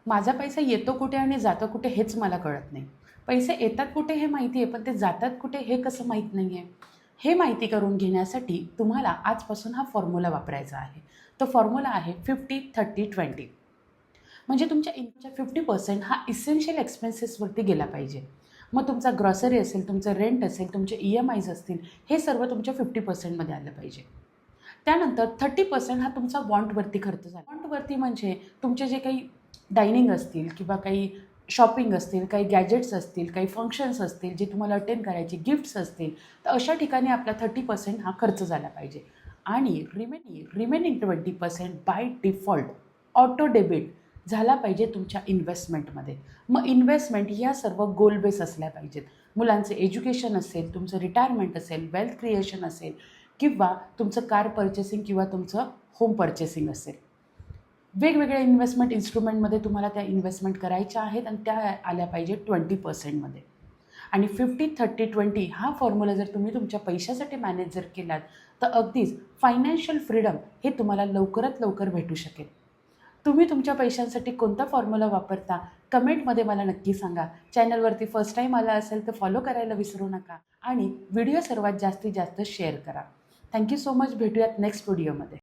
माझा पैसा येतो कुठे आणि जातो कुठे हेच मला कळत नाही. पैसे येतात कुठे हे माहिती आहे, पण ते जातात कुठे हे कसं माहीत नाही आहे. हे माहिती करून घेण्यासाठी तुम्हाला आजपासून हा फॉर्म्युला वापरायचा आहे. तो फॉर्म्युला आहे 50-30-20. म्हणजे तुमच्या इनकमच्या 50% हा इसेन्शियल एक्सपेन्सेसवरती गेला पाहिजे. मग तुमचा ग्रॉसरी असेल, तुमचं रेंट असेल, तुमचे EMIज असतील, हे सर्व तुमच्या 50%मध्ये आलं पाहिजे. त्यानंतर 30% हा तुमचा वॉन्टवरती खर्च झाला. वॉन्टवरती म्हणजे तुमचे जे काही डायनिंग असतील किंवा काही शॉपिंग असतील, काही गॅजेट्स असतील, काही फंक्शन्स असतील जे तुम्हाला अटेंड करायचे, गिफ्ट्स असतील, तर अशा ठिकाणी आपला 30% हा खर्च झाला पाहिजे. आणि remaining 20% by default auto debit झाला पाहिजे तुमच्या इन्व्हेस्टमेंटमध्ये. मग इन्व्हेस्टमेंट ह्या सर्व गोल बेस असल्या पाहिजेत. मुलांचे एज्युकेशन असेल, तुमचं रिटायरमेंट असेल, वेल्थ क्रिएशन असेल किंवा तुमचं कार पर्चेसिंग किंवा तुमचं होम पर्चेसिंग असेल. वेगवेगळ्या इन्व्हेस्टमेंट इन्स्ट्रुमेंटमध्ये तुम्हाला त्या इन्व्हेस्टमेंट करायच्या आहेत आणि त्या आल्या पाहिजे 20%मध्ये. आणि 50-30-20 हा फॉर्म्युला जर तुम्ही तुमच्या पैशासाठी मॅनेज जर केलात, तर अगदीच फायनान्शियल फ्रीडम हे तुम्हाला लवकरात लवकर भेटू शकेल. तुम्ही तुमच्या पैशांसाठी कोणता फॉर्म्युला वापरता, कमेंटमध्ये मला नक्की सांगा. चॅनलवरती फर्स्ट टाईम आला असेल तर फॉलो करायला विसरू नका आणि व्हिडिओ सर्वात जास्तीत जास्त शेअर करा. Thank you so much. भेटूयात नेक्स्ट व्हिडिओमध्ये.